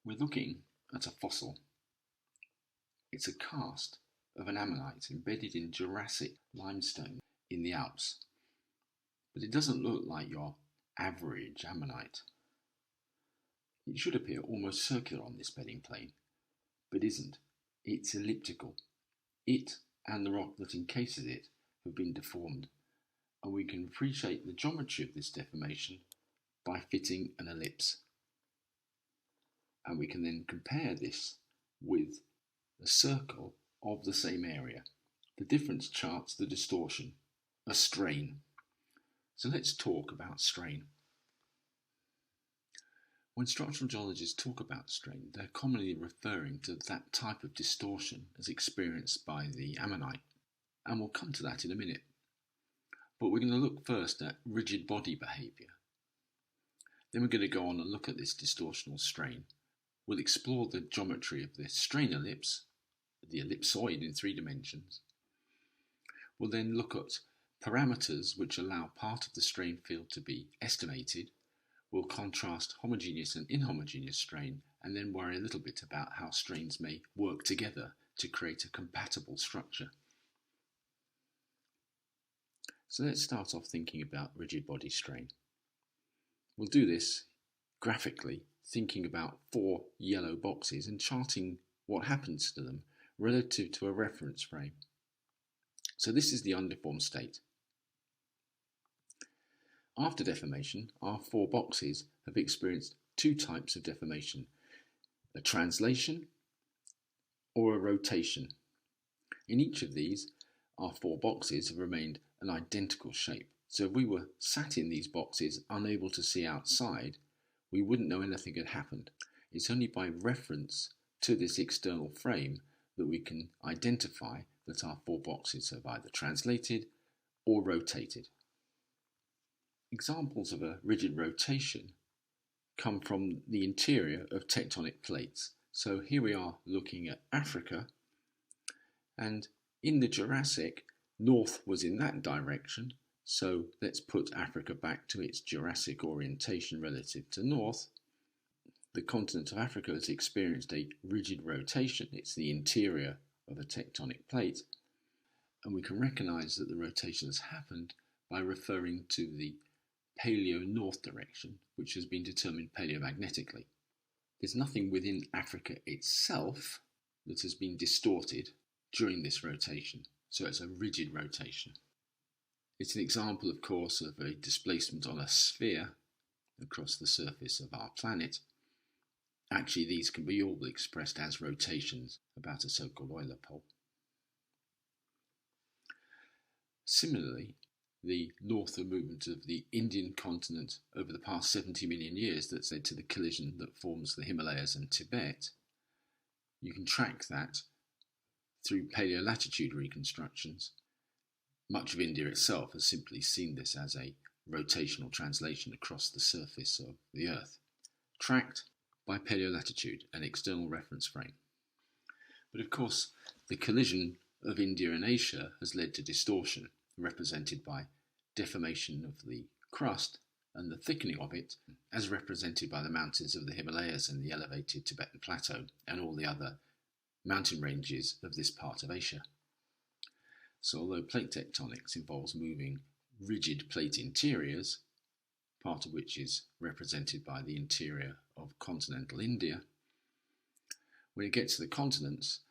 We're looking at a fossil. It's a cast of an ammonite embedded in Jurassic limestone in the Alps. But it doesn't look like your average ammonite. It should appear almost circular on this bedding plane, but isn't. It's elliptical. It and the rock that encases it have been deformed, and we can appreciate the geometry of this deformation by fitting an ellipse. And we can then compare this with a circle of the same area. The difference charts the distortion, a strain. So let's talk about strain. When structural geologists talk about strain, they're commonly referring to that type of distortion as experienced by the ammonite. And we'll come to that in a minute. But we're going to look first at rigid body behaviour. Then we're going to go on and look at this distortional strain. We'll explore the geometry of the strain ellipse, the ellipsoid in 3 dimensions. We'll then look at parameters which allow part of the strain field to be estimated. We'll contrast homogeneous and inhomogeneous strain, and then worry a little bit about how strains may work together to create a compatible structure. So let's start off thinking about rigid body strain. We'll do this graphically, thinking about 4 yellow boxes and charting what happens to them relative to a reference frame. So this is the undeformed state. After deformation, our 4 boxes have experienced 2 types of deformation, a translation or a rotation. In each of these, our 4 boxes have remained an identical shape. So if we were sat in these boxes unable to see outside, we wouldn't know anything had happened. It's only by reference to this external frame that we can identify that our 4 boxes have either translated or rotated. Examples of a rigid rotation come from the interior of tectonic plates. So here we are looking at Africa, and in the Jurassic, north was in that direction. So let's put Africa back to its Jurassic orientation relative to north. The continent of Africa has experienced a rigid rotation. It's the interior of a tectonic plate. And we can recognise that the rotation has happened by referring to the paleo-north direction, which has been determined paleomagnetically. There's nothing within Africa itself that has been distorted during this rotation. So it's a rigid rotation. It's an example, of course, of a displacement on a sphere across the surface of our planet. Actually, these can be all expressed as rotations about a so-called Euler pole. Similarly, the northward movement of the Indian continent over the past 70 million years that's led to the collision that forms the Himalayas and Tibet, you can track that through paleolatitude reconstructions. Much of India itself has simply seen this as a rotational translation across the surface of the Earth, tracked by paleolatitude, an external reference frame. But of course, the collision of India and Asia has led to distortion, represented by deformation of the crust and the thickening of it, as represented by the mountains of the Himalayas and the elevated Tibetan Plateau and all the other mountain ranges of this part of Asia. So although plate tectonics involves moving rigid plate interiors, part of which is represented by the interior of continental India, when it gets to the continents,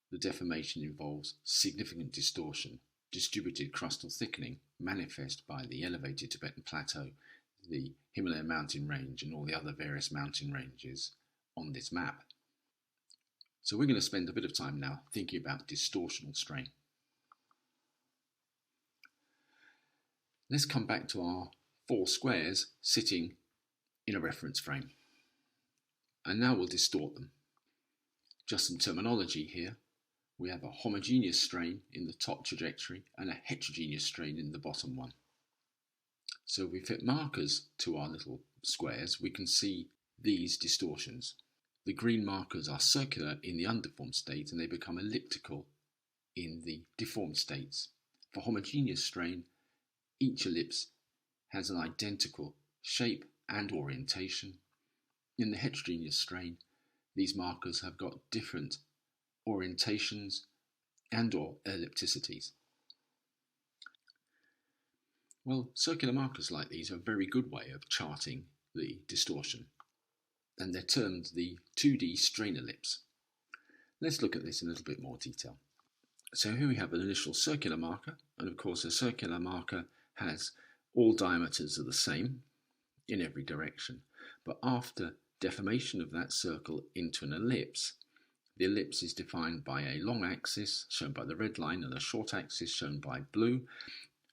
the deformation involves significant distortion, distributed crustal thickening, manifest by the elevated Tibetan Plateau, the Himalayan mountain range, and all the other various mountain ranges on this map. So we're going to spend a bit of time now thinking about distortional strain. Let's come back to our 4 squares sitting in a reference frame. And now we'll distort them. Just some terminology here. We have a homogeneous strain in the top trajectory and a heterogeneous strain in the bottom one. So if we fit markers to our little squares, we can see these distortions. The green markers are circular in the undeformed state and they become elliptical in the deformed states. For homogeneous strain, each ellipse has an identical shape and orientation. In the heterogeneous strain, these markers have got different orientations and or ellipticities. Well, circular markers like these are a very good way of charting the distortion, and they're termed the 2D strain ellipse. Let's look at this in a little bit more detail. So here we have an initial circular marker, and of course a circular marker has all diameters are the same in every direction, but after deformation of that circle into an ellipse, the ellipse is defined by a long axis shown by the red line and a short axis shown by blue.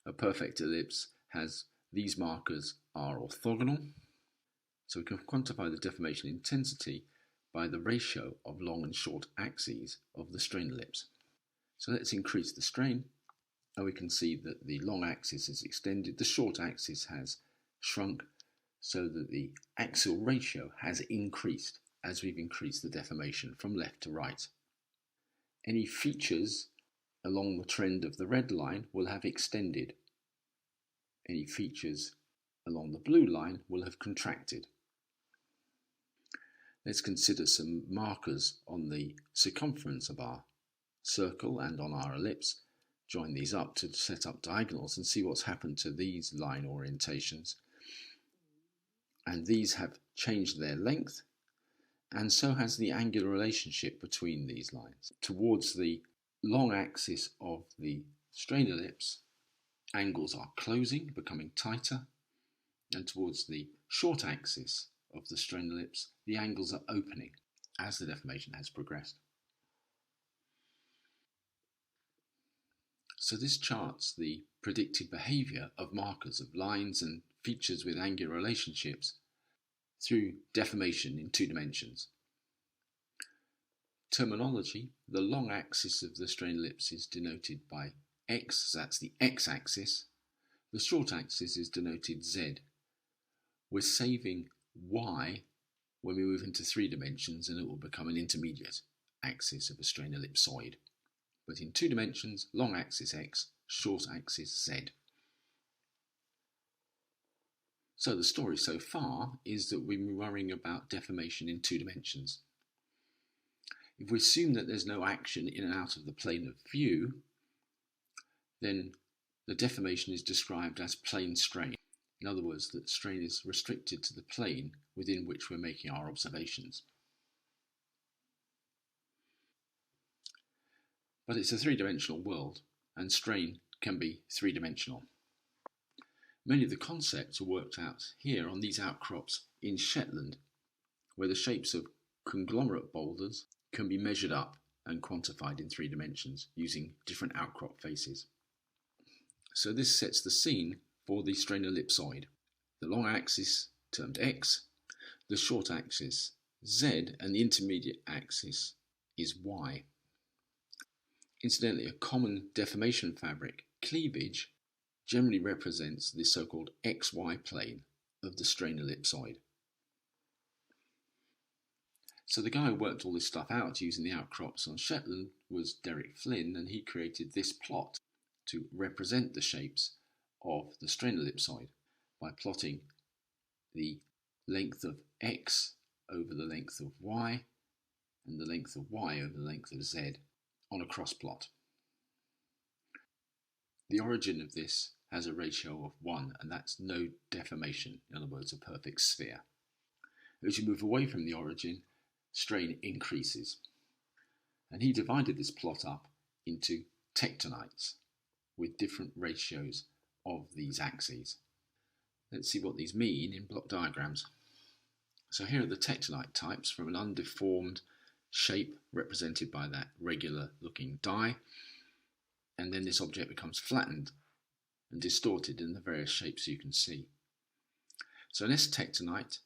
A perfect ellipse has these markers are orthogonal, so we can quantify the deformation intensity by the ratio of long and short axes of the strain ellipse. So let's increase the strain, and we can see that the long axis is extended, the short axis has shrunk, so that the axial ratio has increased as we've increased the deformation from left to right. Any features along the trend of the red line will have extended. Any features along the blue line will have contracted. Let's consider some markers on the circumference of our circle and on our ellipse. Join these up to set up diagonals and see what's happened to these line orientations. And these have changed their length, and so has the angular relationship between these lines. Towards the long axis of the strain ellipse, angles are closing, becoming tighter, and towards the short axis of the strain ellipse, the angles are opening as the deformation has progressed. So this charts the predicted behaviour of markers of lines and features with angular relationships through deformation in 2 dimensions. Terminology: the long axis of the strain ellipse is denoted by x, so that's the x-axis. The short axis is denoted z. We're saving y when we move into 3 dimensions, and it will become an intermediate axis of a strain ellipsoid. But in 2 dimensions, long axis x, short axis z. So the story so far is that we've been worrying about deformation in 2 dimensions. If we assume that there's no action in and out of the plane of view, then the deformation is described as plane strain. In other words, that strain is restricted to the plane within which we're making our observations. But it's a 3-dimensional world, and strain can be 3-dimensional. Many of the concepts are worked out here on these outcrops in Shetland, where the shapes of conglomerate boulders can be measured up and quantified in 3 dimensions using different outcrop faces. So this sets the scene for the strain ellipsoid. The long axis termed x, the short axis z, and the intermediate axis is y. Incidentally, a common deformation fabric, cleavage, generally represents the so-called xy plane of the strain ellipsoid. So the guy who worked all this stuff out using the outcrops on Shetland was Derek Flynn, and he created this plot to represent the shapes of the strain ellipsoid by plotting the length of x over the length of y and the length of y over the length of z on a cross plot. The origin of this has a ratio of 1, and that's no deformation, in other words, a perfect sphere. As you move away from the origin, strain increases. And he divided this plot up into tectonites with different ratios of these axes. Let's see what these mean in block diagrams. So here are the tectonite types from an undeformed shape represented by that regular looking die, and then this object becomes flattened and distorted in the various shapes you can see. So an S-tectonite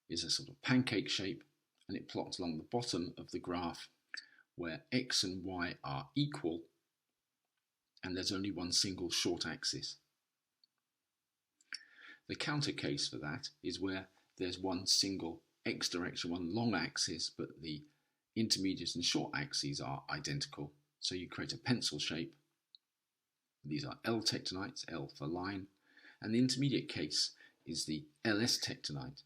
is a sort of pancake shape, and it plots along the bottom of the graph where x and y are equal and there's only one single short axis. The counter case for that is where there's one single x direction, one long axis, but the intermediate and short axes are identical. So you create a pencil shape. These are L tectonites, L for line, and the intermediate case is the LS tectonite.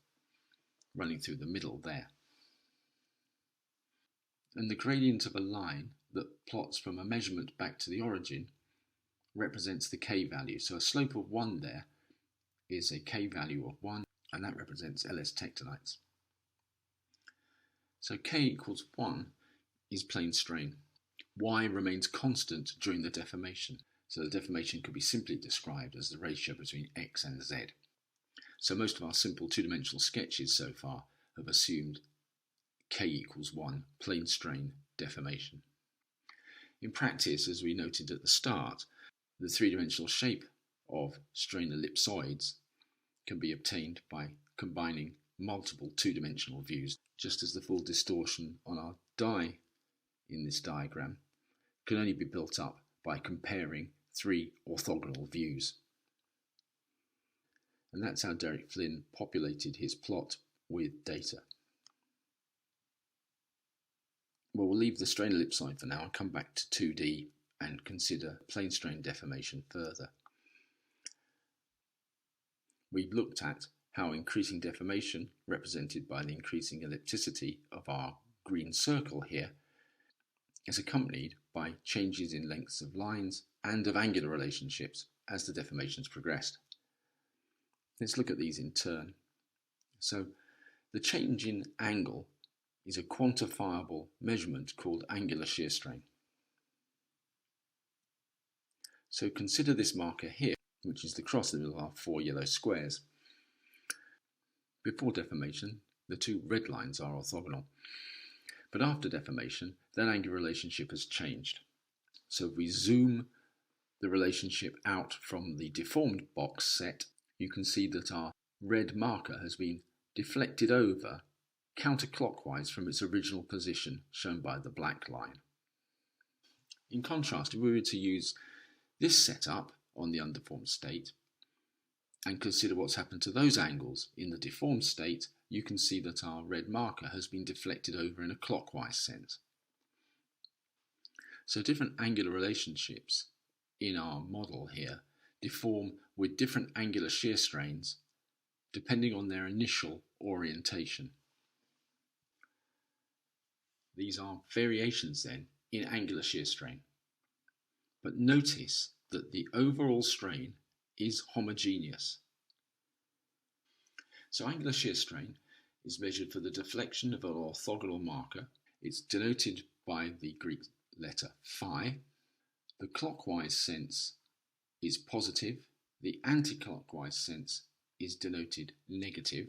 running through the middle there. And the gradient of a line that plots from a measurement back to the origin represents the K value. So a slope of 1 there is a K value of 1, and that represents LS tectonites. So K equals 1 is plane strain. Y remains constant during the deformation. So the deformation could be simply described as the ratio between X and Z. So most of our simple two-dimensional sketches so far have assumed K equals 1, plane strain, deformation. In practice, as we noted at the start, the three-dimensional shape of strain ellipsoids can be obtained by combining multiple two-dimensional views, just as the full distortion on our die in this diagram can only be built up by comparing 3 orthogonal views. And that's how Derek Flynn populated his plot with data. Well, we'll leave the strain ellipsoid for now and come back to 2D and consider plane strain deformation further. We've looked at how increasing deformation, represented by the increasing ellipticity of our green circle here, is accompanied by changes in lengths of lines and of angular relationships as the deformations progressed. Let's look at these in turn. So the change in angle is a quantifiable measurement called angular shear strain. So consider this marker here, which is the cross in the middle of our 4 yellow squares. Before deformation, the 2 red lines are orthogonal. But after deformation, that angular relationship has changed. So if we zoom the relationship out from the deformed box set, you can see that our red marker has been deflected over counterclockwise from its original position, shown by the black line. In contrast, if we were to use this setup on the undeformed state and consider what's happened to those angles in the deformed state, you can see that our red marker has been deflected over in a clockwise sense. So different angular relationships in our model here deform with different angular shear strains depending on their initial orientation. These are variations then in angular shear strain. But notice that the overall strain is homogeneous. So angular shear strain is measured for the deflection of an orthogonal marker. It's denoted by the Greek letter phi. The clockwise sense is positive. The anti-clockwise sense is denoted negative.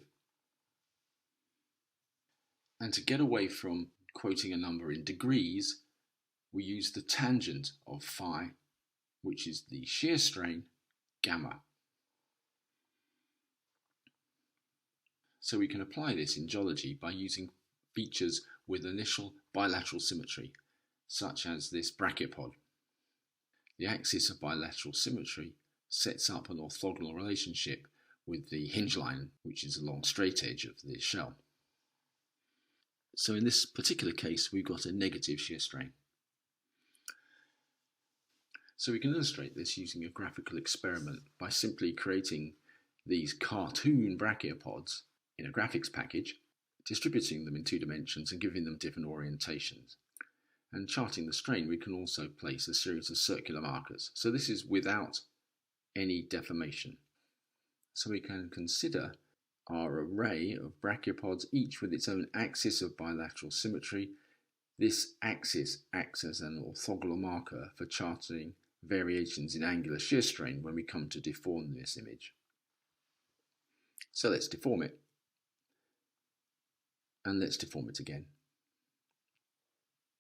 And to get away from quoting a number in degrees, we use the tangent of phi, which is the shear strain, gamma. So we can apply this in geology by using features with initial bilateral symmetry, such as this brachiopod. The axis of bilateral symmetry sets up an orthogonal relationship with the hinge line, which is along straight edge of the shell. So in this particular case, we've got a negative shear strain. So we can illustrate this using a graphical experiment by simply creating these cartoon brachiopods in a graphics package, distributing them in 2 dimensions and giving them different orientations. And charting the strain, we can also place a series of circular markers. So this is without any deformation. So we can consider our array of brachiopods, each with its own axis of bilateral symmetry. This axis acts as an orthogonal marker for charting variations in angular shear strain when we come to deform this image. So let's deform it. And let's deform it again.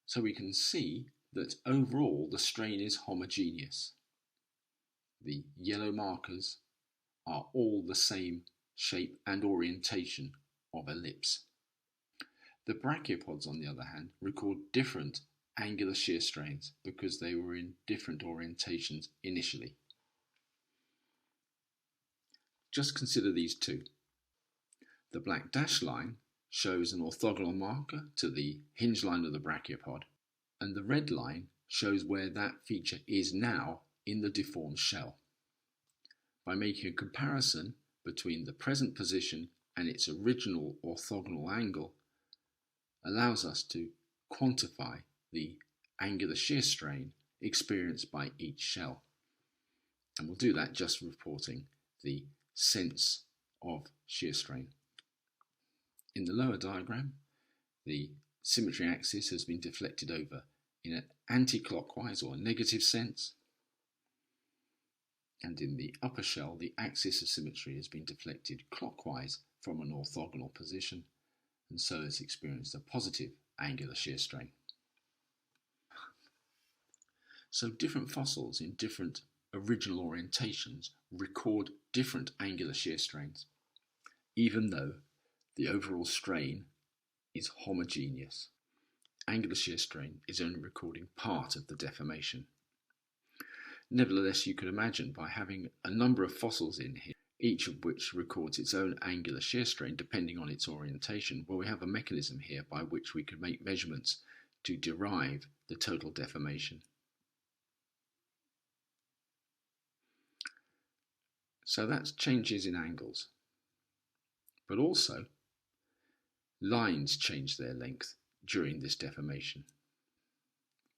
So we can see that overall the strain is homogeneous. The yellow markers are all the same shape and orientation of ellipse. The brachiopods, on the other hand, record different angular shear strains because they were in different orientations initially. Just consider these 2. The black dashed line shows an orthogonal marker to the hinge line of the brachiopod, and the red line shows where that feature is now in the deformed shell. By making a comparison between the present position and its original orthogonal angle allows us to quantify the angular shear strain experienced by each shell. And we'll do that just reporting the sense of shear strain. In the lower diagram, the symmetry axis has been deflected over in an anti-clockwise or negative sense, and in the upper shell the axis of symmetry has been deflected clockwise from an orthogonal position, and so has experienced a positive angular shear strain. So different fossils in different original orientations record different angular shear strains, even though the overall strain is homogeneous. Angular shear strain is only recording part of the deformation. Nevertheless, you can imagine by having a number of fossils in here, each of which records its own angular shear strain depending on its orientation, well, we have a mechanism here by which we can make measurements to derive the total deformation. So that's changes in angles. But also, lines change their length during this deformation.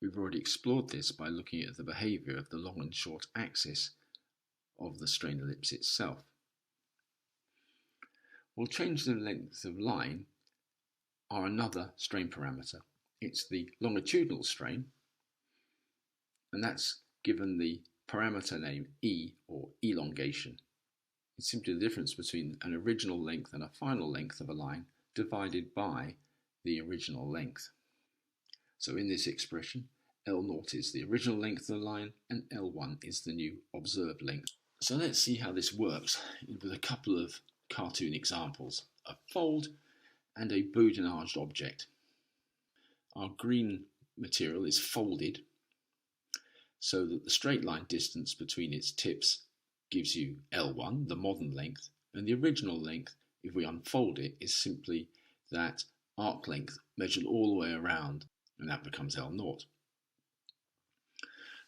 We've already explored this by looking at the behaviour of the long and short axis of the strain ellipse itself. Well, change in length of line are another strain parameter. It's the longitudinal strain, and that's given the parameter name E, or elongation. It's simply the difference between an original length and a final length of a line divided by the original length. So in this expression, L0 is the original length of the line and L1 is the new observed length. So let's see how this works with a couple of cartoon examples, a fold and a boudinaged object. Our green material is folded so that the straight line distance between its tips gives you L1, the modern length, and the original length, if we unfold it, is simply that arc length measured all the way around, and that becomes L0.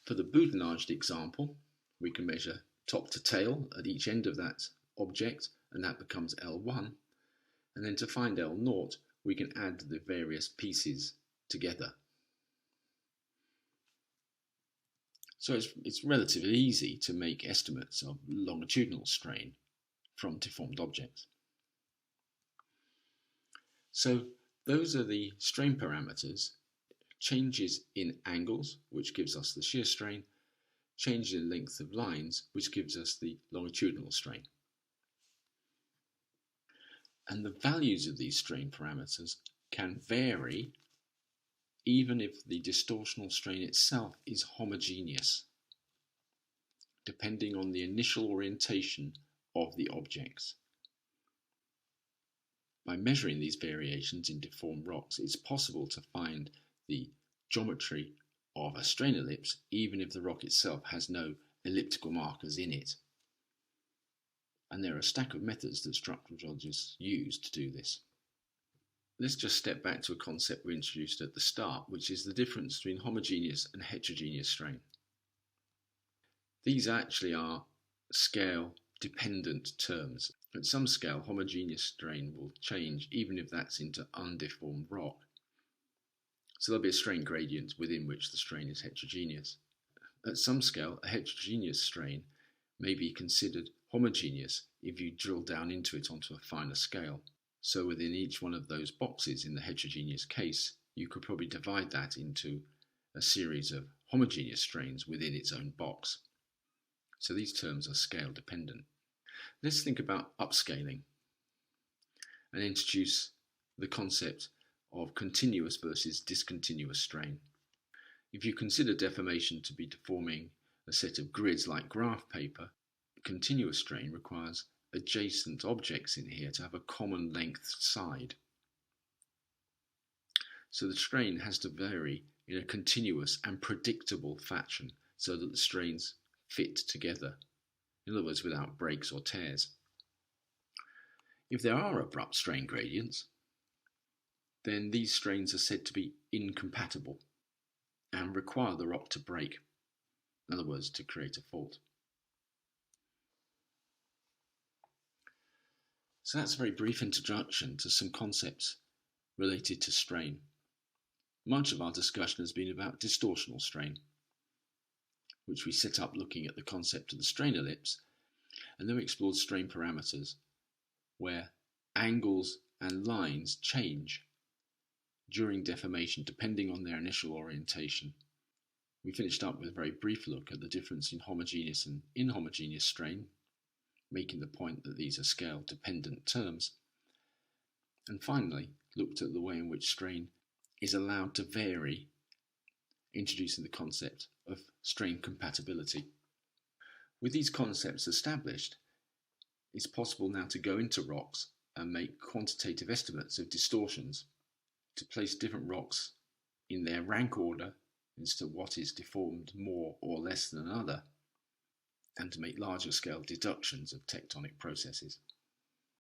For the boudinaged example, we can measure top to tail at each end of that object, and that becomes L1. And then to find L0, we can add the various pieces together. So it's relatively easy to make estimates of longitudinal strain from deformed objects. So those are the strain parameters: changes in angles, which gives us the shear strain, changes in length of lines, which gives us the longitudinal strain. And the values of these strain parameters can vary even if the distortional strain itself is homogeneous, depending on the initial orientation of the objects. By measuring these variations in deformed rocks, it's possible to find the geometry of a strain ellipse even if the rock itself has no elliptical markers in it. And there are a stack of methods that structural geologists use to do this. Let's just step back to a concept we introduced at the start, which is the difference between homogeneous and heterogeneous strain. These actually are scale-dependent terms. At some scale, homogeneous strain will change even if that's into undeformed rock. So there'll be a strain gradient within which the strain is heterogeneous. At some scale, a heterogeneous strain may be considered homogeneous if you drill down into it onto a finer scale. So within each one of those boxes in the heterogeneous case, you could probably divide that into a series of homogeneous strains within its own box. So these terms are scale dependent. Let's think about upscaling and introduce the concept of continuous versus discontinuous strain. If you consider deformation to be deforming a set of grids like graph paper, continuous strain requires adjacent objects in here to have a common length side. So the strain has to vary in a continuous and predictable fashion so that the strains fit together, in other words, without breaks or tears. If there are abrupt strain gradients, then these strains are said to be incompatible and require the rock to break, in other words, to create a fault. So that's a very brief introduction to some concepts related to strain. Much of our discussion has been about distortional strain, which we set up looking at the concept of the strain ellipse, and then we explored strain parameters, where angles and lines change during deformation depending on their initial orientation. We finished up with a very brief look at the difference in homogeneous and inhomogeneous strain, making the point that these are scale-dependent terms, and finally looked at the way in which strain is allowed to vary, introducing the concept of strain compatibility. With these concepts established, it's possible now to go into rocks and make quantitative estimates of distortions, to place different rocks in their rank order as to what is deformed more or less than another, and to make larger scale deductions of tectonic processes.